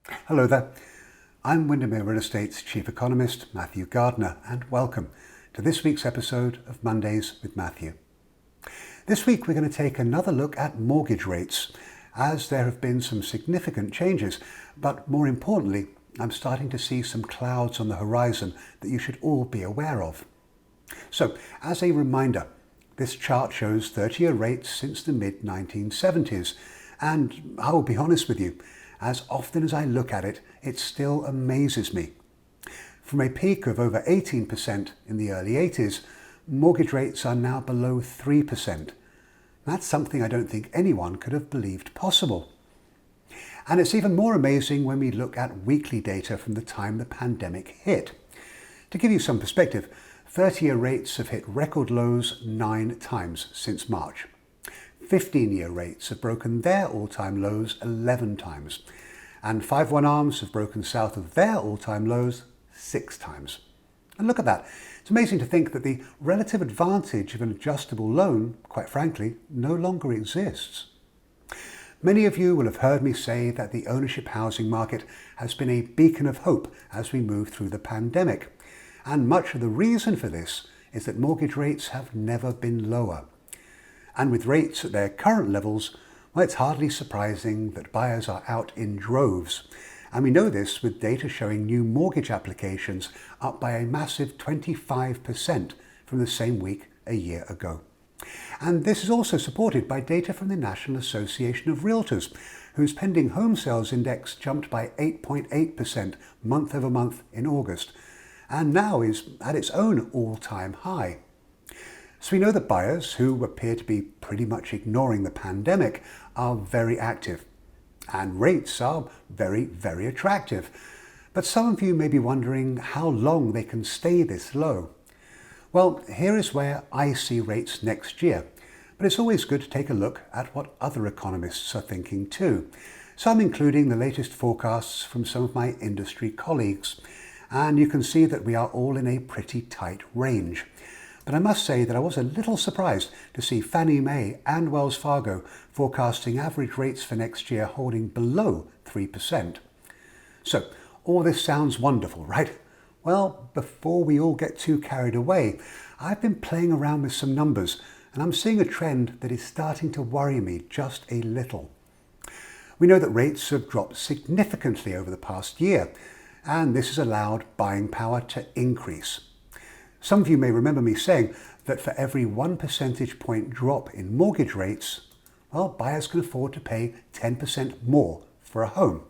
Hello there. I'm Windermere Real Estate's Chief Economist, Matthew Gardner, and welcome to this week's episode of Mondays with Matthew. This week we're going to take another look at mortgage rates, as there have been some significant changes, but more importantly, I'm starting to see some clouds on the horizon that you should all be aware of. So, as a reminder, this chart shows 30-year rates since the mid-1970s, and I will be honest with you, as often as I look at it, it still amazes me. From a peak of over 18% in the early 80s, mortgage rates are now below 3%. That's something I don't think anyone could have believed possible. And it's even more amazing when we look at weekly data from the time the pandemic hit. To give you some perspective, 30-year rates have hit record lows 9 times since March. 15-year rates have broken their all-time lows 11 times, and 5/1 ARMs have broken south of their all-time lows 6 times. And look at that. It's amazing to think that the relative advantage of an adjustable loan, quite frankly, no longer exists. Many of you will have heard me say that the ownership housing market has been a beacon of hope as we move through the pandemic. And much of the reason for this is that mortgage rates have never been lower. And with rates at their current levels, well, it's hardly surprising that buyers are out in droves. And we know this with data showing new mortgage applications up by a massive 25% from the same week a year ago. And this is also supported by data from the National Association of Realtors, whose pending home sales index jumped by 8.8% month over month in August, and now is at its own all-time high. So we know that buyers, who appear to be pretty much ignoring the pandemic, are very active. And rates are very, very attractive. But some of you may be wondering how long they can stay this low. Well, here is where I see rates next year. But it's always good to take a look at what other economists are thinking too. So I'm including the latest forecasts from some of my industry colleagues. And you can see that we are all in a pretty tight range. But I must say that I was a little surprised to see Fannie Mae and Wells Fargo forecasting average rates for next year holding below 3%. So, all this sounds wonderful, right? Well, before we all get too carried away, I've been playing around with some numbers, and I'm seeing a trend that is starting to worry me just a little. We know that rates have dropped significantly over the past year, and this has allowed buying power to increase. Some of you may remember me saying that for every 1 percentage point drop in mortgage rates, well, buyers can afford to pay 10% more for a home.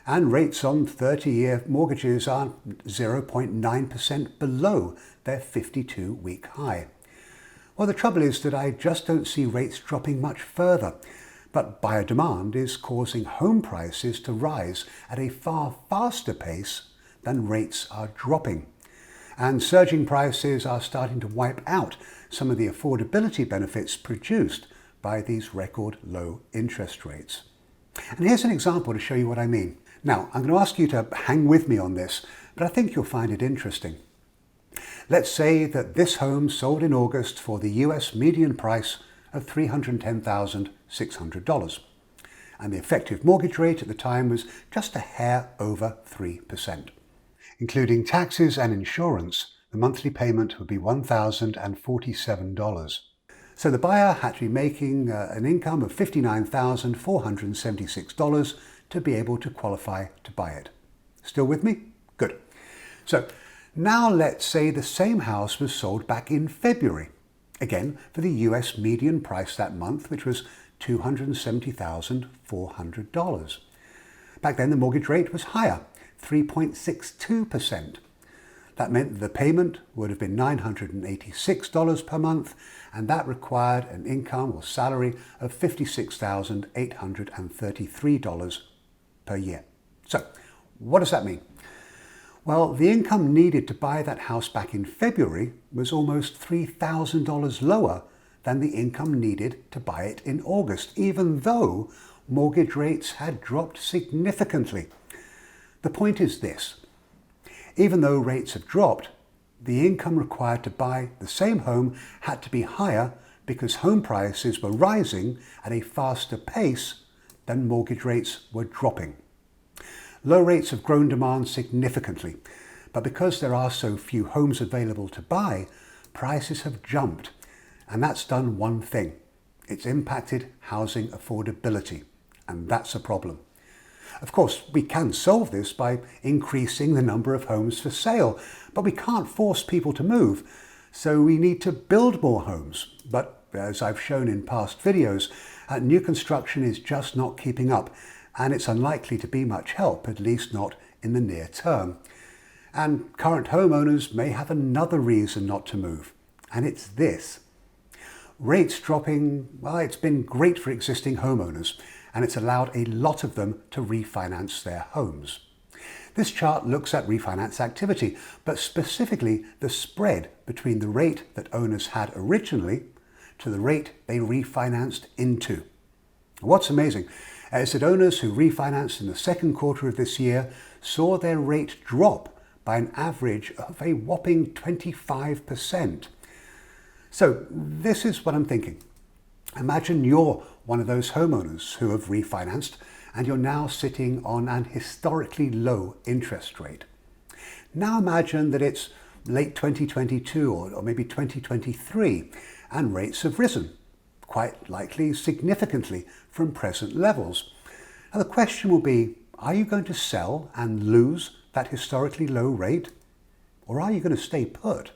And rates on 30-year mortgages are 0.9% below their 52-week high. Well, the trouble is that I just don't see rates dropping much further. But buyer demand is causing home prices to rise at a far faster pace than rates are dropping. And surging prices are starting to wipe out some of the affordability benefits produced by these record low interest rates. And here's an example to show you what I mean. Now, I'm going to ask you to hang with me on this, but I think you'll find it interesting. Let's say that this home sold in August for the US median price of $310,600. And the effective mortgage rate at the time was just a hair over 3%. Including taxes and insurance, the monthly payment would be $1,047. So the buyer had to be making an income of $59,476 to be able to qualify to buy it. Still with me? Good. So now let's say the same house was sold back in February, again for the US median price that month, which was $270,400. Back then the mortgage rate was higher, 3.62%. That meant that the payment would have been $986 per month, and that required an income or salary of $56,833 per year. So, what does that mean? Well, the income needed to buy that house back in February was almost $3,000 lower than the income needed to buy it in August, even though mortgage rates had dropped significantly. The point is this: even though rates have dropped, the income required to buy the same home had to be higher because home prices were rising at a faster pace than mortgage rates were dropping. Low rates have grown demand significantly, but because there are so few homes available to buy, prices have jumped. And that's done one thing. It's impacted housing affordability, and that's a problem. Of course, we can solve this by increasing the number of homes for sale, but we can't force people to move, so we need to build more homes. But as I've shown in past videos, new construction is just not keeping up, and it's unlikely to be much help, at least not in the near term. And current homeowners may have another reason not to move, and it's this. Rates dropping, well, it's been great for existing homeowners, and it's allowed a lot of them to refinance their homes. This chart looks at refinance activity, but specifically the spread between the rate that owners had originally to the rate they refinanced into. What's amazing is that owners who refinanced in the second quarter of this year saw their rate drop by an average of a whopping 25%. So this is what I'm thinking. Imagine you're one of those homeowners who have refinanced and you're now sitting on an historically low interest rate. Now imagine that it's late 2022 or maybe 2023 and rates have risen, quite likely significantly from present levels. Now the question will be, are you going to sell and lose that historically low rate, or are you going to stay put?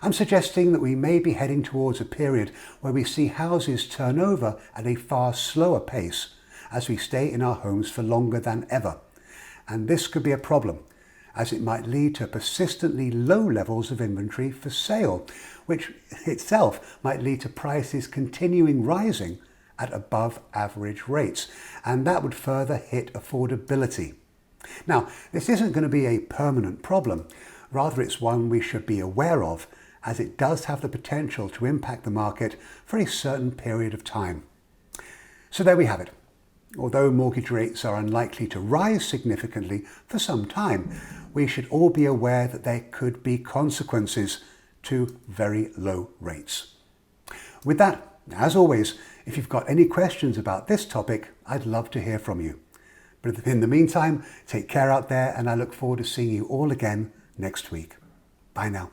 I'm suggesting that we may be heading towards a period where we see houses turn over at a far slower pace as we stay in our homes for longer than ever. And this could be a problem, as it might lead to persistently low levels of inventory for sale, which itself might lead to prices continuing rising at above average rates, and that would further hit affordability. Now, this isn't going to be a permanent problem, rather it's one we should be aware of, as it does have the potential to impact the market for a certain period of time. So there we have it. Although mortgage rates are unlikely to rise significantly for some time, we should all be aware that there could be consequences to very low rates. With that, as always, if you've got any questions about this topic, I'd love to hear from you. But in the meantime, take care out there, and I look forward to seeing you all again next week. Bye now.